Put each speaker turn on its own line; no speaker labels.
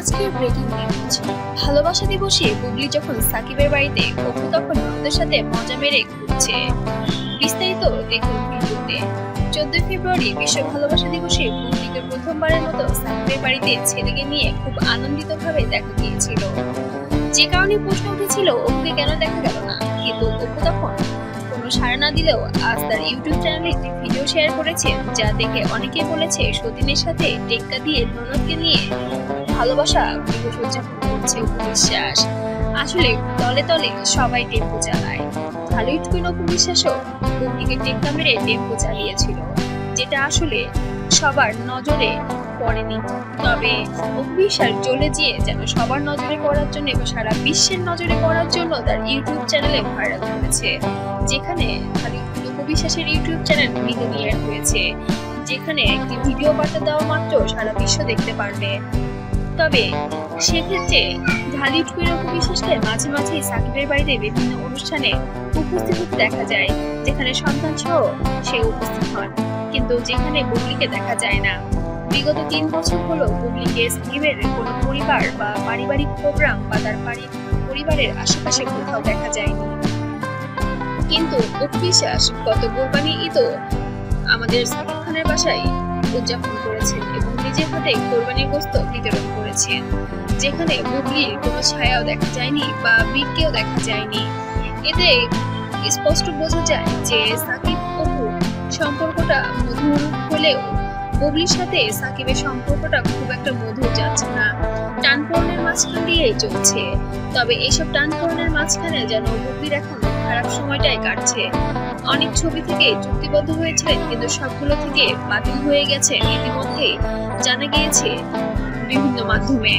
আজকের breaking news. ভালোবাসা দিবসে বুবলি যখন সাকিবের বাড়িতে, অপু তখন ননদের সাথে মজা মেরে ঘুরছে। বিস্তারিত দেখুন ভিডিওতে। 14 ফেব্রুয়ারি বিশ্ব ভালোবাসা দিবসে বুবলিকে প্রথমবারের মতো সাকিবের বাড়িতে ছেলেকে নিয়ে খুব আনন্দিতভাবে দেখা গিয়েছিল। যে কারণে প্রশ্ন উঠেছিল অপুকে কেন দেখা গেল না, কিন্তু অপু তখন কোনো সাড়া না দিলেও আজ তার ইউটিউব চ্যানেলে একটি ভিডিও শেয়ার করেছেন, যা দেখে অনেকে বলেছে সতীনের সাথে টেক্কা দিয়ে ননদকে নিয়ে ভালোবাসা দিবস উদযাপন করছে অপু বিশ্বাস। আসলে তলে তলে সবাই টেম্পো চালায়। হলিউড কুইন অপু বিশ্বাসও বুবলিকে টেক্কা মেরে টেম্পো চালিয়েছিল, যেটা আসলে সবার নজরে পড়েনি। তবে অপু বিশ্বাস জ্বলে যেয়ে যেন সবার নজরে পড়ার জন্য এবং সারা বিশ্বের নজরে পড়ার জন্য তার ইউটিউব চ্যানেলে ভাইরাল করেছে, যেখানে অপু বিশ্বাসের ইউটিউব চ্যানেল মিলিয়নিয়ার হয়েছে, যেখানে একটি ভিডিও বার্তা দেওয়া মাত্র সারা বিশ্ব দেখতে পারবে। তবে সেক্ষেত্রে হলিউড কুইন অপু বিশ্বাসকে মাঝে মাঝে সাকিবের বাড়িতে বিভিন্ন অনুষ্ঠানে উপস্থিত হতে দেখা যায়, যেখানে সন্তান সহ সে উপস্থিত হন, কিন্তু যেখানে বুবলিকে দেখা যায় না। বিগত 3 বছর হলো বুবলিকে সাকিবের কোনো পরিবার বা পারিবারিক প্রোগ্রাম বা তার পরিবারের আশেপাশে কোথাও দেখা যায়নি। কিন্তু অপু বিশ্বাস গত কোরবানি ঈদও আমাদের সাকিব খানের বাসায় উদযাপন করেছেন এবং নিজের হাতে কোরবানির গোশত বিতরণ করেছেন, যেখানে বুবলির কোনো ছায়াও দেখা যায়নি বা বীরকেও দেখা যায়নি। এতে স্পষ্ট বোঝা যায় যে সাকিব অপু সম্পর্কটা মধুর হলেও বুবলির সাথে সাকিবের সম্পর্কটা খুব একটা মধুর যাচ্ছে না, টানপোড়েনের মাঝখান দিয়েই চলছে। তবে এইসব টানপোড়েনের মাঝখানে যেন বুবলির এখন খারাপ সময়টাই কাটছে। অনেক ছবি থেকে চুক্তিবদ্ধ হয়েছিলেন, কিন্তু সবগুলো থেকে বাতিল হয়ে গেছে ইতিমধ্যে জানা গিয়েছে বিভিন্ন মাধ্যমে।